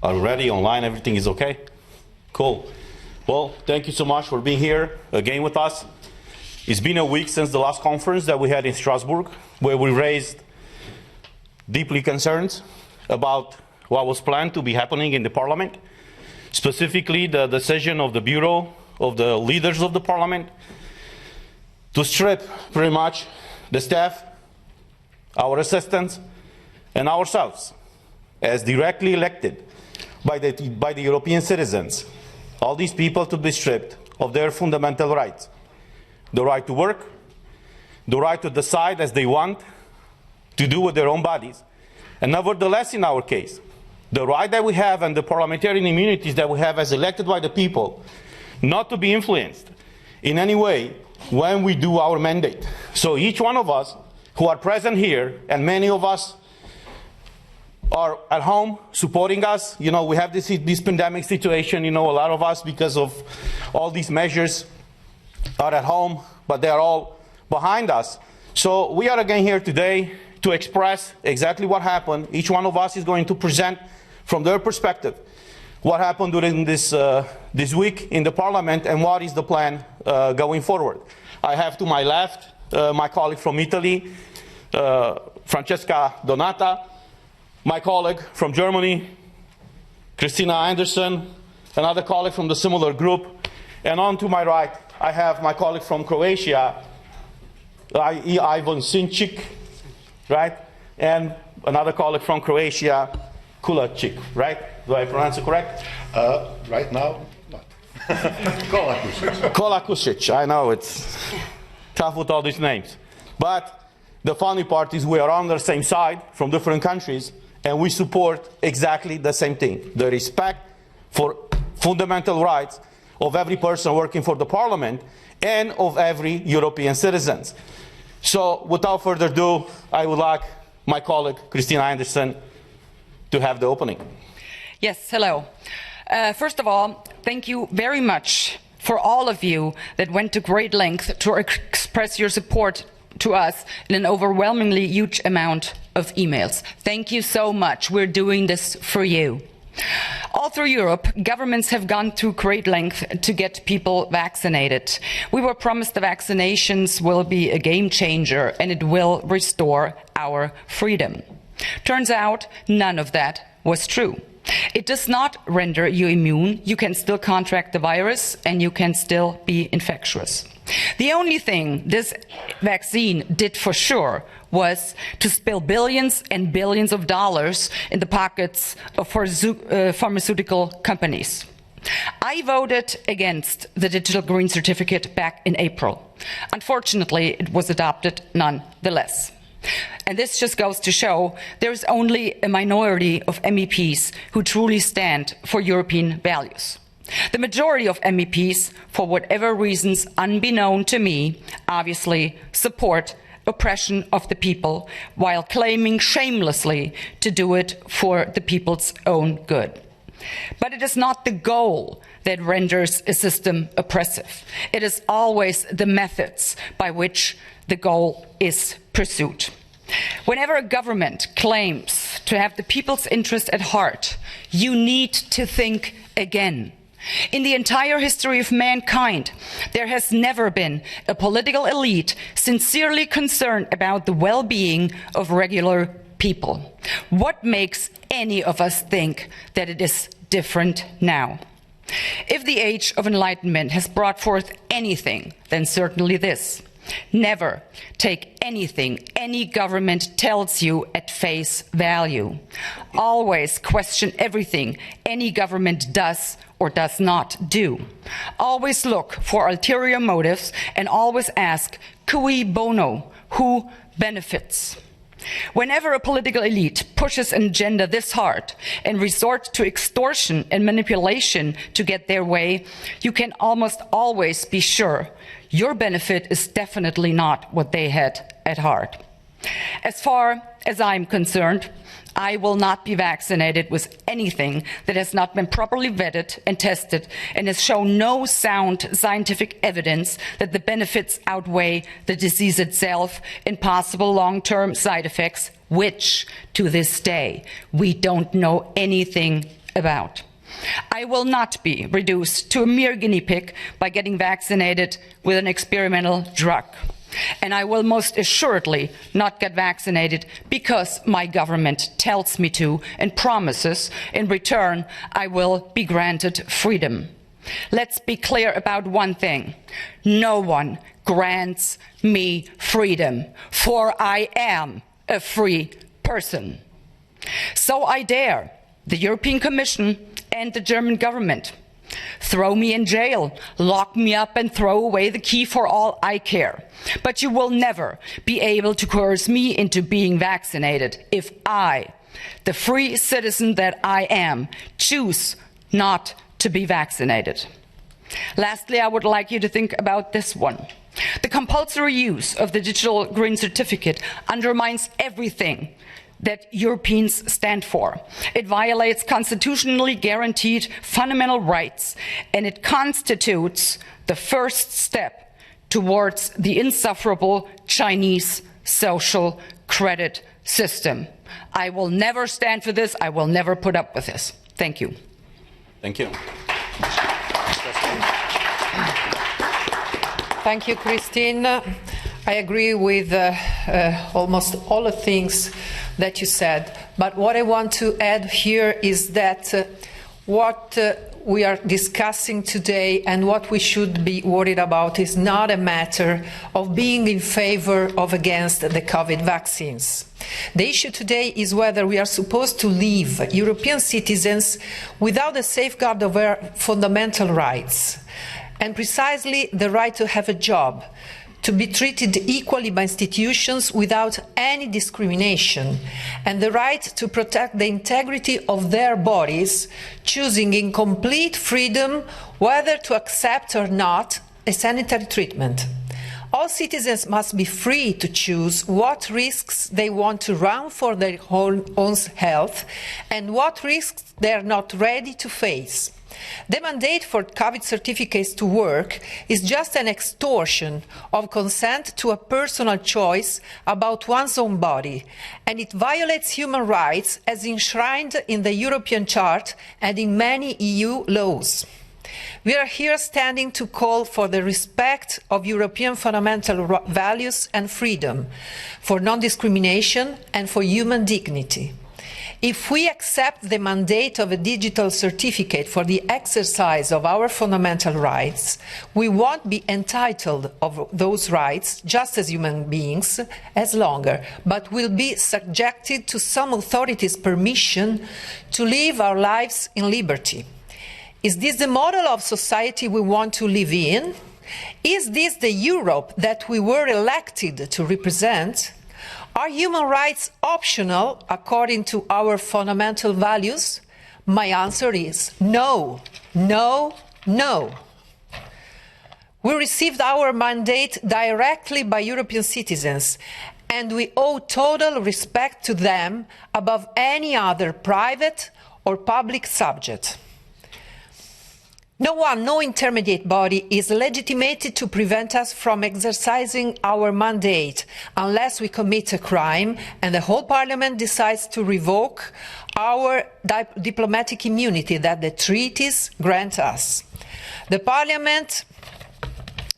Are we ready? Online, everything is okay? Cool. Well, thank you so much for being here again with us. It's been a week since the last conference that we had in Strasbourg, where we raised deeply concerns about what was planned to be happening in the Parliament, specifically the decision of the Bureau of the leaders of the Parliament to strip pretty much the staff, our assistants, and ourselves as directly elected by the European citizens. All these people to be stripped of their fundamental rights. The right to work, the right to decide as they want, to do with their own bodies. And nevertheless, in our case, the right that we have and the parliamentarian immunities that we have as elected by the people, not to be influenced in any way when we do our mandate. So each one of us who are present here, and many of us are at home supporting us. You know, we have this pandemic situation, you know, a lot of us, because of all these measures, are at home, but they are all behind us. So we are again here today to express exactly what happened. Each one of us is going to present from their perspective what happened during this week in the Parliament and what is the plan going forward. I have to my left my colleague from Italy, Francesca Donata, my colleague from Germany, Christina Anderson, another colleague from the similar group, and on to my right, I have my colleague from Croatia, Ivan Sinčić, right? And another colleague from Croatia, Kulačić, right? Do I pronounce it correct? Right now, not. Kolakušić. Kolakušić, I know it's tough with all these names. But the funny part is we are on the same side from different countries, and we support exactly the same thing, the respect for fundamental rights of every person working for the Parliament and of every European citizen. So without further ado, I would like my colleague Christina Anderson to have the opening. Yes, hello. First of all, thank you very much for all of you that went to great length to express your support to us in an overwhelmingly huge amount of emails. Thank you so much. We're doing this for you. All through Europe, governments have gone through great length to get people vaccinated. We were promised the vaccinations will be a game changer and it will restore our freedom. Turns out none of that was true. It does not render you immune. You can still contract the virus and you can still be infectious. The only thing this vaccine did for sure was to spill billions and billions of dollars in the pockets of pharmaceutical companies. I voted against the digital green certificate back in April. Unfortunately, it was adopted nonetheless. And this just goes to show there is only a minority of MEPs who truly stand for European values. The majority of MEPs, for whatever reasons unbeknown to me, obviously support oppression of the people while claiming shamelessly to do it for the people's own good. But it is not the goal that renders a system oppressive. It is always the methods by which the goal is pursued. Whenever a government claims to have the people's interest at heart, you need to think again. In the entire history of mankind, there has never been a political elite sincerely concerned about the well-being of regular people. What makes any of us think that it is different now? If the age of enlightenment has brought forth anything, then certainly this. Never take anything any government tells you at face value. Always question everything any government does or does not do. Always look for ulterior motives and always ask, cui bono, who benefits? Whenever a political elite pushes an agenda this hard and resorts to extortion and manipulation to get their way, you can almost always be sure your benefit is definitely not what they had at heart. As far as I'm concerned, I will not be vaccinated with anything that has not been properly vetted and tested and has shown no sound scientific evidence that the benefits outweigh the disease itself and possible long-term side effects, which, to this day, we don't know anything about. I will not be reduced to a mere guinea pig by getting vaccinated with an experimental drug. And I will most assuredly not get vaccinated because my government tells me to and promises in return I will be granted freedom. Let's be clear about one thing. No one grants me freedom, for I am a free person. So I dare the European Commission and the German government. Throw me in jail, lock me up and throw away the key for all I care. But you will never be able to coerce me into being vaccinated if I, the free citizen that I am, choose not to be vaccinated. Lastly, I would like you to think about this one. The compulsory use of the digital green certificate undermines everything that Europeans stand for. It violates constitutionally guaranteed fundamental rights, and it constitutes the first step towards the insufferable Chinese social credit system. I will never stand for this. I will never put up with this. Thank you. Thank you. Thank you, Christine. I agree with almost all the things that you said, but what I want to add here is that what we are discussing today and what we should be worried about is not a matter of being in favor or against the COVID vaccines. The issue today is whether we are supposed to leave European citizens without a safeguard of their fundamental rights, and precisely the right to have a job, to be treated equally by institutions without any discrimination, and the right to protect the integrity of their bodies, choosing in complete freedom whether to accept or not a sanitary treatment. All citizens must be free to choose what risks they want to run for their own health and what risks they are not ready to face. The mandate for COVID certificates to work is just an extortion of consent to a personal choice about one's own body, and it violates human rights as enshrined in the European Charter and in many EU laws. We are here standing to call for the respect of European fundamental values and freedom, for non-discrimination and for human dignity. If we accept the mandate of a digital certificate for the exercise of our fundamental rights, we won't be entitled of those rights, just as human beings, as longer, but will be subjected to some authority's permission to live our lives in liberty. Is this the model of society we want to live in? Is this the Europe that we were elected to represent? Are human rights optional according to our fundamental values? My answer is no, no, no. We received our mandate directly by European citizens, and we owe total respect to them above any other private or public subject. No one, no intermediate body is legitimated to prevent us from exercising our mandate unless we commit a crime and the whole Parliament decides to revoke our diplomatic immunity that the treaties grant us. The Parliament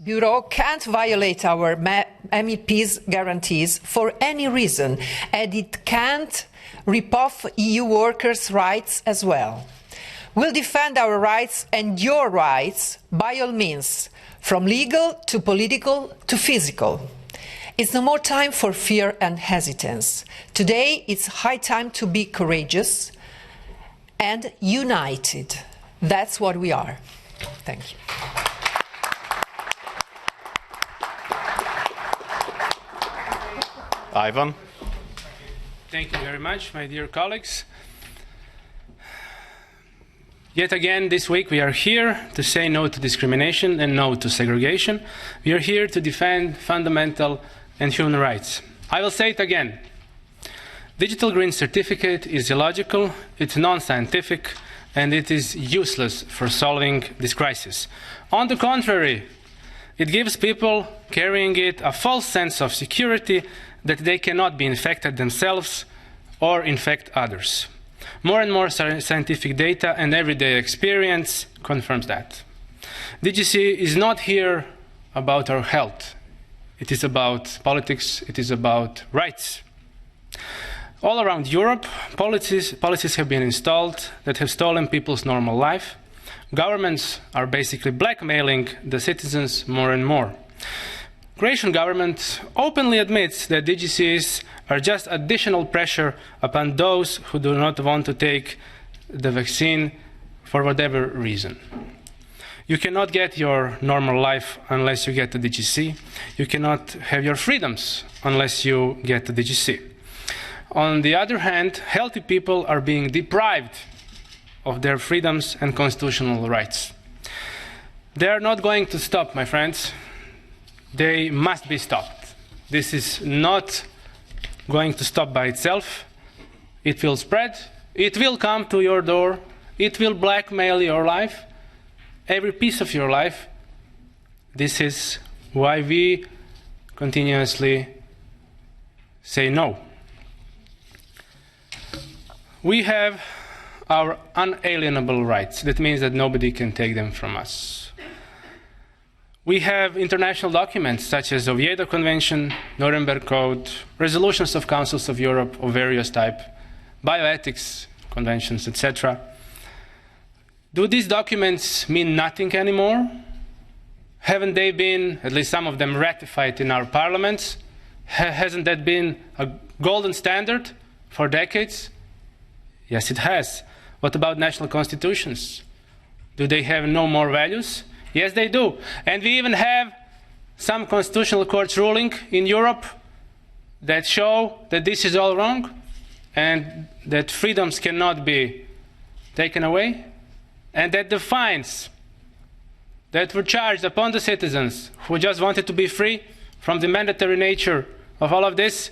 Bureau can't violate our MEPs guarantees for any reason, and it can't rip off EU workers' rights as well. We'll defend our rights and your rights by all means, from legal to political to physical. It's no more time for fear and hesitance. Today, it's high time to be courageous and united. That's what we are. Thank you. Ivan. Thank you very much, my dear colleagues. Yet again, this week we are here to say no to discrimination and no to segregation. We are here to defend fundamental and human rights. I will say it again. Digital green certificate is illogical, it's non-scientific, and it is useless for solving this crisis. On the contrary, it gives people carrying it a false sense of security that they cannot be infected themselves or infect others. More and more scientific data and everyday experience confirms that. DGC is not here about our health. It is about politics. It is about rights. All around Europe, policies have been installed that have stolen people's normal life. Governments are basically blackmailing the citizens more and more. Croatian government openly admits that DGCs are just additional pressure upon those who do not want to take the vaccine for whatever reason. You cannot get your normal life unless you get the DGC. You cannot have your freedoms unless you get the DGC. On the other hand, healthy people are being deprived of their freedoms and constitutional rights. They are not going to stop, my friends. They must be stopped. This is not going to stop by itself. It will spread. It will come to your door. It will blackmail your life, every piece of your life. This is why we continuously say no. We have our unalienable rights. That means that nobody can take them from us. We have international documents such as Oviedo Convention, Nuremberg Code, resolutions of councils of Europe of various type, bioethics conventions, etc. Do these documents mean nothing anymore? Haven't they been, at least some of them, ratified in our parliaments? Hasn't that been a golden standard for decades? Yes, it has. What about national constitutions? Do they have no more values? Yes, they do. And we even have some constitutional courts ruling in Europe that show that this is all wrong and that freedoms cannot be taken away, and that the fines that were charged upon the citizens who just wanted to be free from the mandatory nature of all of this,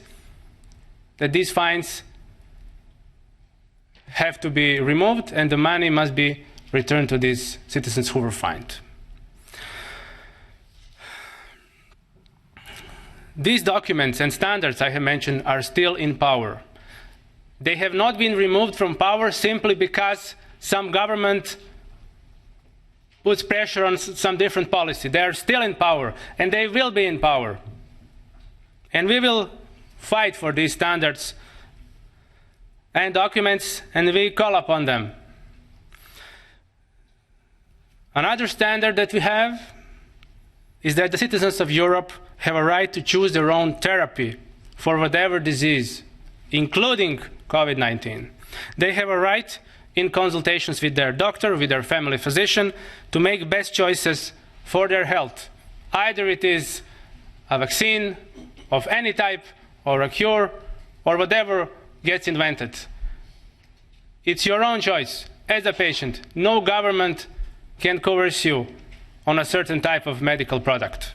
that these fines have to be removed and the money must be returned to these citizens who were fined. These documents and standards I have mentioned are still in power. They have not been removed from power simply because some government puts pressure on some different policy. They are still in power, and they will be in power. And we will fight for these standards and documents, and we call upon them. Another standard that we have is that the citizens of Europe have a right to choose their own therapy for whatever disease, including COVID-19. They have a right, in consultations with their doctor, with their family physician, to make best choices for their health. Either it is a vaccine of any type, or a cure, or whatever gets invented. It's your own choice as a patient. No government can coerce you on a certain type of medical product.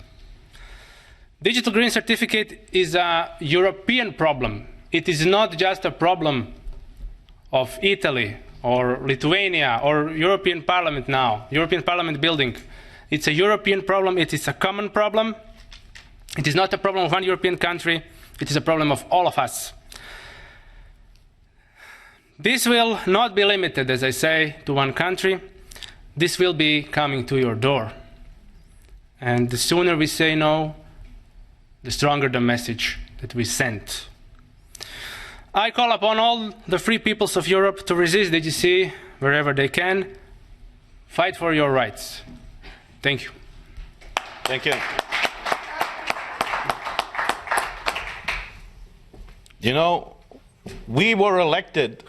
Digital Green Certificate is a European problem. It is not just a problem of Italy or Lithuania or European Parliament now, European Parliament building. It's a European problem. It is a common problem. It is not a problem of one European country. It is a problem of all of us. This will not be limited, as I say, to one country. This will be coming to your door. And the sooner we say no, the stronger the message that we send. I call upon all the free peoples of Europe to resist DGC wherever they can. Fight for your rights. Thank you. Thank you. You know, we were elected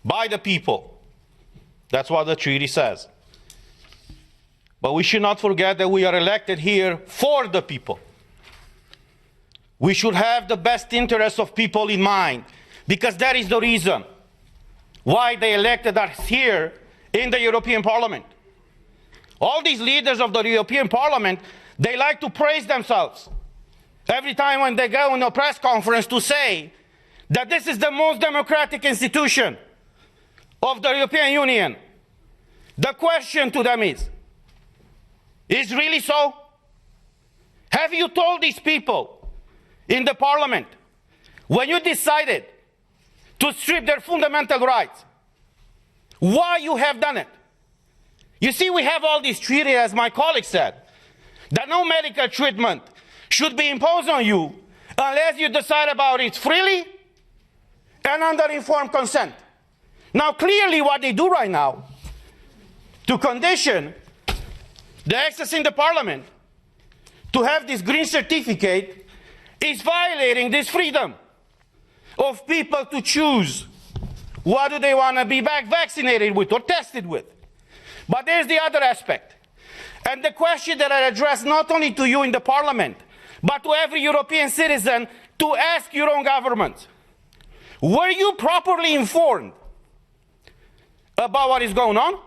by the people. That's what the treaty says. But we should not forget that we are elected here for the people. We should have the best interests of people in mind, because that is the reason why they elected us here in the European Parliament. All these leaders of the European Parliament, they like to praise themselves every time when they go in a press conference to say that this is the most democratic institution of the European Union. The question to them is really so? Have you told these people in the Parliament, when you decided to strip their fundamental rights, why you have done it. You see, we have all these treaties, as my colleague said, that no medical treatment should be imposed on you unless you decide about it freely and under informed consent. Now, clearly what they do right now to condition the access in the parliament to have this green certificate is violating this freedom of people to choose what do they want to be vaccinated with or tested with. But there's the other aspect. And the question that I address not only to you in the parliament, but to every European citizen, to ask your own government. Were you properly informed about what is going on?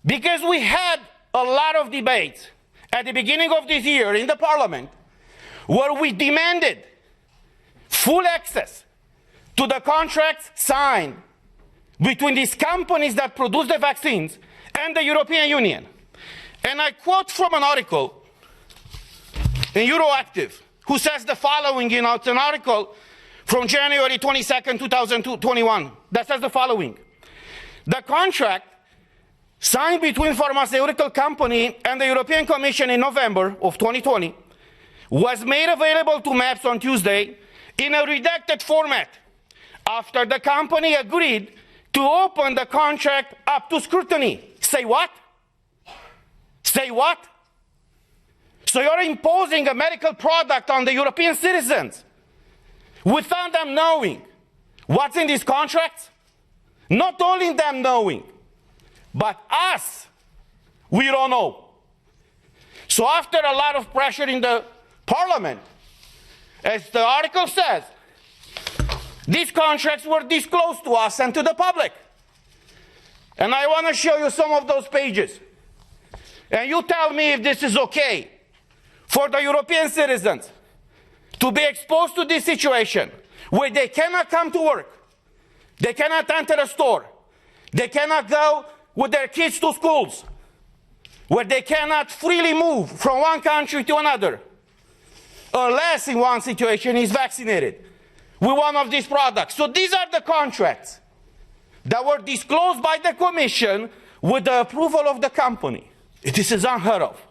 Because we had a lot of debates at the beginning of this year in the parliament where we demanded full access to the contracts signed between these companies that produce the vaccines and the European Union. And I quote from an article in Euroactive, who says the following, it's an article from January 22nd, 2021, that says the following. The contract signed between pharmaceutical company and the European Commission in November of 2020 was made available to MEPs on Tuesday in a redacted format after the company agreed to open the contract up to scrutiny. Say what? Say what? So you're imposing a medical product on the European citizens without them knowing what's in these contracts? Not only them knowing, but us, we don't know. So after a lot of pressure in the parliament, as the article says, these contracts were disclosed to us and to the public. And I want to show you some of those pages. And you tell me if this is okay for the European citizens to be exposed to this situation where they cannot come to work, they cannot enter a store, they cannot go with their kids to schools, where they cannot freely move from one country to another, unless in one situation is vaccinated with one of these products. So these are the contracts that were disclosed by the Commission with the approval of the company. This is unheard of.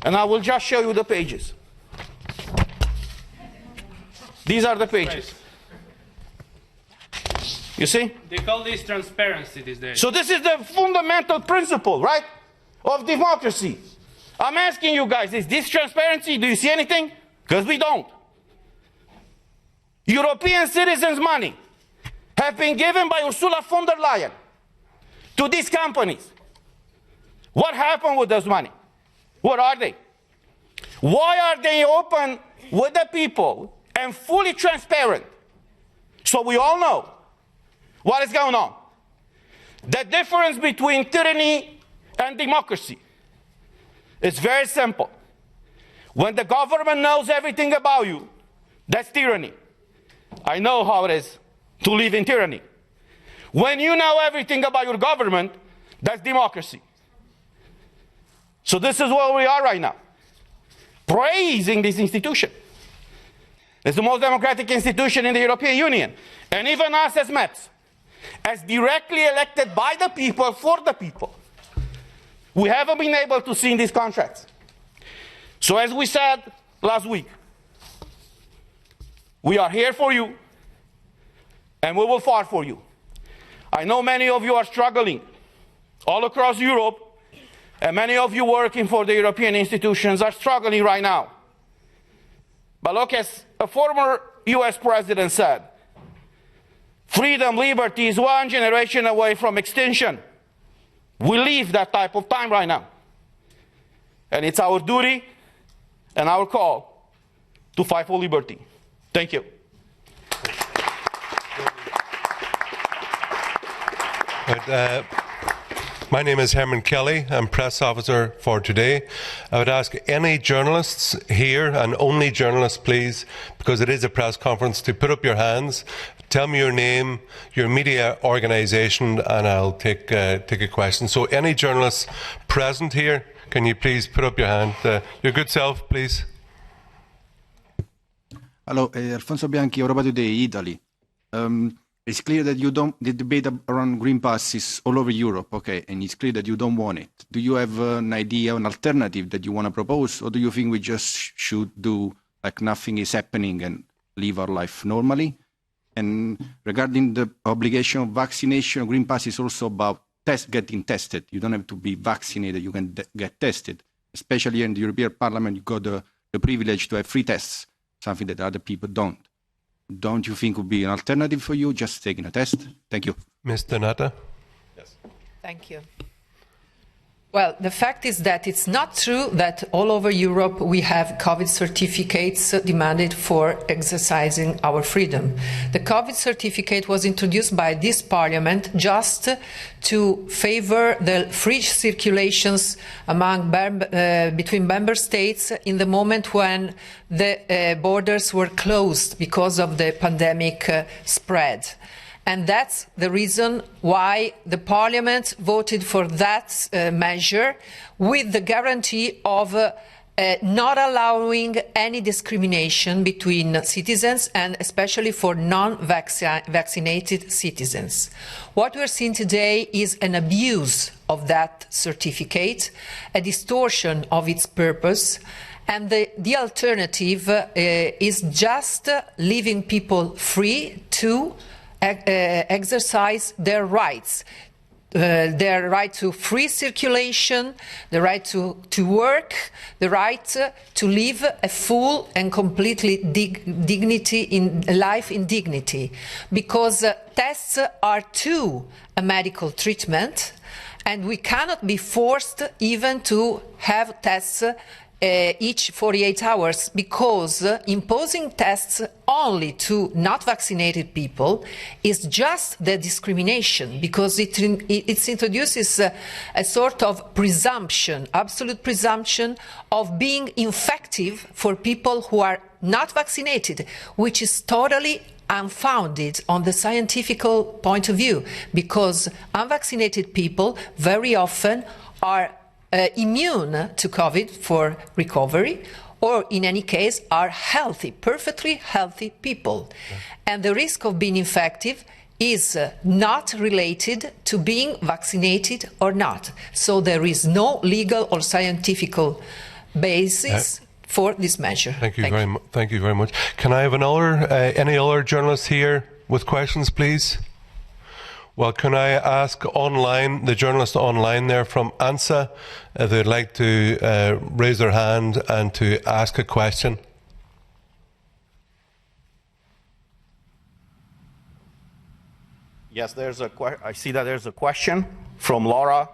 And I will just show you the pages. These are the pages. You see? They call this transparency these days. So this is the fundamental principle, right, of democracy. I'm asking you guys, is this transparency? Do you see anything? Because we don't. European citizens' money have been given by Ursula von der Leyen to these companies. What happened with those money? What are they? Why are they open with the people and fully transparent so we all know what is going on? The difference between tyranny and democracy is very simple. When the government knows everything about you, that's tyranny. I know how it is to live in tyranny. When you know everything about your government, that's democracy. So this is where we are right now, praising this institution. It's the most democratic institution in the European Union. And even us as MEPs, as directly elected by the people, for the people, we haven't been able to see in these contracts. So as we said last week, we are here for you, and we will fight for you. I know many of you are struggling all across Europe, and many of you working for the European institutions are struggling right now. But look, as a former US president said, freedom, liberty is one generation away from extinction. We live that type of time right now. And it's our duty and our call to fight for liberty. Thank you. My name is Herman Kelly. I'm press officer for today. I would ask any journalists here, and only journalists please, because it is a press conference, to put up your hands. Tell me your name, your media organisation, and I'll take a question. So any journalists present here, can you please put up your hand? Your good self, please. Hello, Alfonso Bianchi, Europa Today, Italy. It's clear that you don't, the debate around green pass is all over Europe, okay, and it's clear that you don't want it. Do you have an idea, an alternative that you want to propose, or do you think we just should do like nothing is happening and live our life normally? And regarding the obligation of vaccination, green pass is also about getting tested. You don't have to be vaccinated, you can get tested. Especially in the European Parliament, you got the privilege to have free tests, something that other people don't. Don't you think would be an alternative for you, just taking a test? Thank you. Ms. Donata? Yes. Thank you. Well, the fact is that it's not true that all over Europe we have COVID certificates demanded for exercising our freedom. The COVID certificate was introduced by this Parliament just to favor the free circulations among between member states in the moment when the borders were closed because of the pandemic spread. And that's the reason why the Parliament voted for that measure, with the guarantee of not allowing any discrimination between citizens, and especially for non-vaccinated citizens. What we're seeing today is an abuse of that certificate, a distortion of its purpose, and the alternative is just leaving people free to exercise their rights, their right to free circulation, the right to work, the right to live a full and completely life in dignity. Because tests are too a medical treatment, and we cannot be forced even to have tests each 48 hours, because imposing tests only to not vaccinated people is just the discrimination, because it introduces a sort of presumption, absolute presumption of being infective for people who are not vaccinated, which is totally unfounded on the scientific point of view, because unvaccinated people very often are immune to COVID for recovery, or in any case are healthy, perfectly healthy people. Yeah. And the risk of being infective is not related to being vaccinated or not. So there is no legal or scientific basis for this measure. Thank you very much. Can I have any other journalists here with questions, please? Well, can I ask online, the journalist online there from ANSA, if they'd like to raise their hand and to ask a question? Yes, I see that there's a question from Laura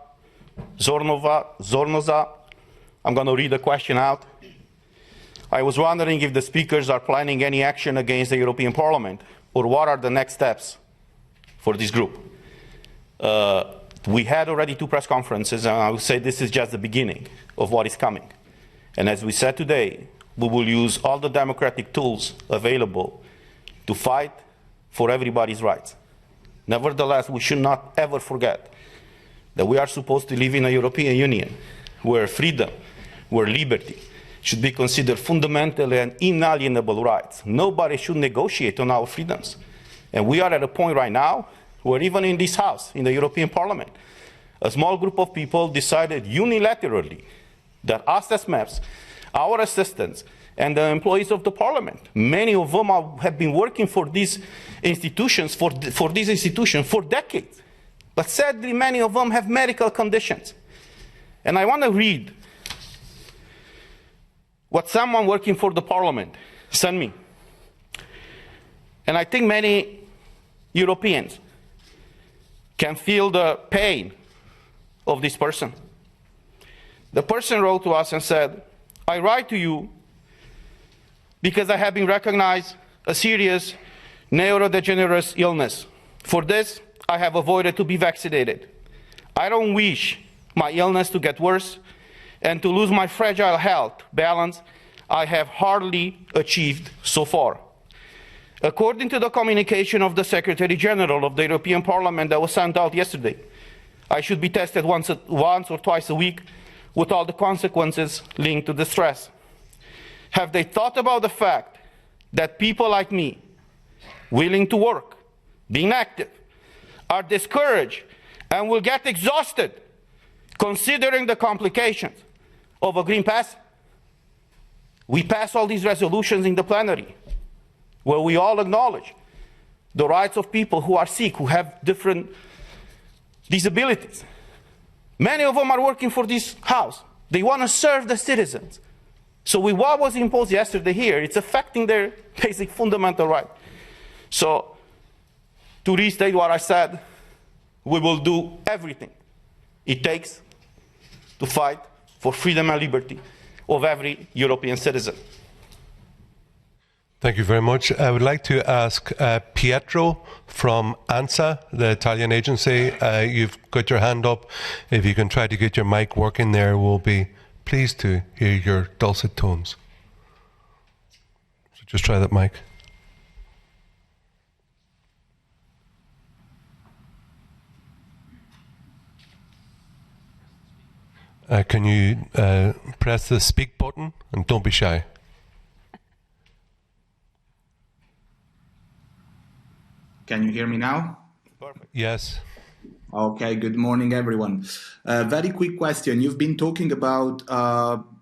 Zornoza. I'm going to read the question out. I was wondering if the speakers are planning any action against the European Parliament, or what are the next steps for this group. We had already 2 press conferences, and I would say this is just the beginning of what is coming. And as we said today, we will use all the democratic tools available to fight for everybody's rights. Nevertheless, we should not ever forget that we are supposed to live in a European Union where freedom, where liberty should be considered fundamental and inalienable rights. Nobody should negotiate on our freedoms. And we are at a point right now where even in this House, in the European Parliament, a small group of people decided unilaterally that us as MEPs, our assistants, and the employees of the Parliament, many of them have been working for these institutions, for decades. But sadly, many of them have medical conditions. And I want to read what someone working for the Parliament sent me. And I think many Europeans can feel the pain of this person. The person wrote to us and said, I write to you because I have been recognized a serious neurodegenerative illness. For this, I have avoided to be vaccinated. I don't wish my illness to get worse and to lose my fragile health balance I have hardly achieved so far. According to the communication of the Secretary General of the European Parliament that was sent out yesterday, I should be tested once or twice a week with all the consequences linked to the stress. Have they thought about the fact that people like me, willing to work, being active, are discouraged and will get exhausted considering the complications of a green pass, we pass all these resolutions in the plenary where we all acknowledge the rights of people who are sick, who have different disabilities. Many of them are working for this House. They want to serve the citizens. So with what was imposed yesterday here, it's affecting their basic fundamental right. So to restate what I said, we will do everything it takes to fight for freedom and liberty of every European citizen. Thank you very much. I would like to ask Pietro from ANSA, the Italian agency. You've got your hand up. If you can try to get your mic working there, we'll be pleased to hear your dulcet tones. So just try that mic. Can you press the speak button and don't be shy. Can you hear me now? Perfect. Yes. Okay, good morning, everyone. Very quick question. You've been talking about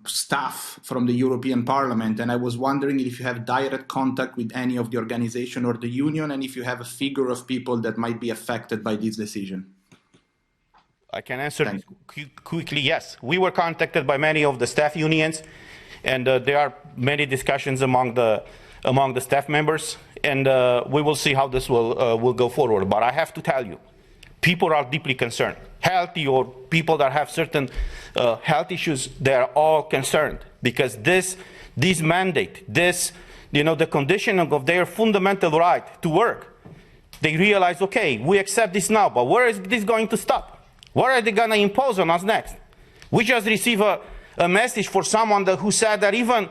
staff from the European Parliament, and I was wondering if you have direct contact with any of the organization or the union, and if you have a figure of people that might be affected by this decision. I can answer quickly, yes. We were contacted by many of the staff unions, and there are many discussions among the staff members, and we will see how this will go forward. But I have to tell you, people are deeply concerned. Healthy or people that have certain health issues, they are all concerned because this mandate, the conditioning of their fundamental right to work, they realize, okay, we accept this now, but where is this going to stop? What are they going to impose on us next? We just received a message for someone who said that even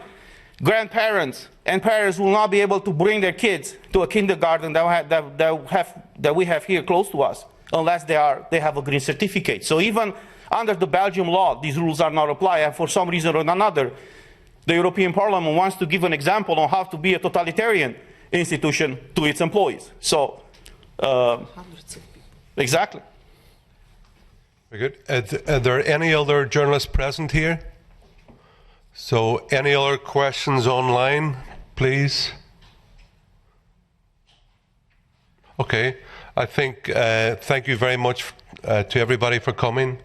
grandparents and parents will not be able to bring their kids to a kindergarten that we have here close to us unless they have a green certificate. So even under the Belgian law, these rules are not applied, and for some reason or another, the European Parliament wants to give an example on how to be a totalitarian institution to its employees. So, exactly. Very good. Are there any other journalists present here? So, any other questions online, please? Okay. I think, thank you very much to everybody for coming.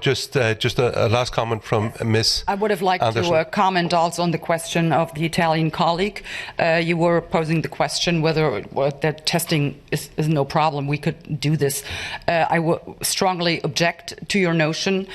Just a last comment from Ms. I would have liked Anderson. to comment also on the question of the Italian colleague. You were posing the question whether that testing is no problem. We could do this. I would strongly object to your notion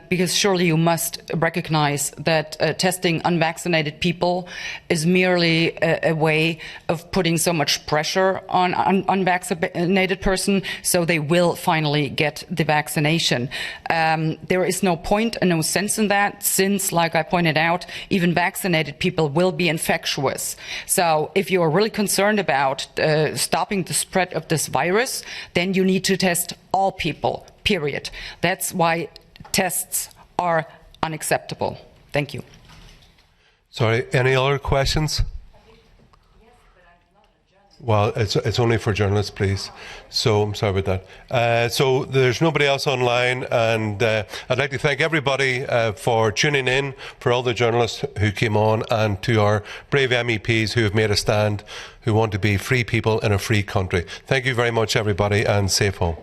because surely you must recognize that testing unvaccinated people is merely a way of putting so much pressure on unvaccinated person so they will finally get the vaccination. There is no point and no sense in that since, like I pointed out, even vaccinated people will be infectious. So if you are really concerned about stopping the spread of this virus, then you need to test all people, period. That's why tests are unacceptable. Thank you. Sorry, any other questions? Well, it's only for journalists, please. So I'm sorry about that. So there's nobody else online, and I'd like to thank everybody for tuning in, for all the journalists who came on, and to our brave MEPs who have made a stand, who want to be free people in a free country. Thank you very much, everybody, and safe home.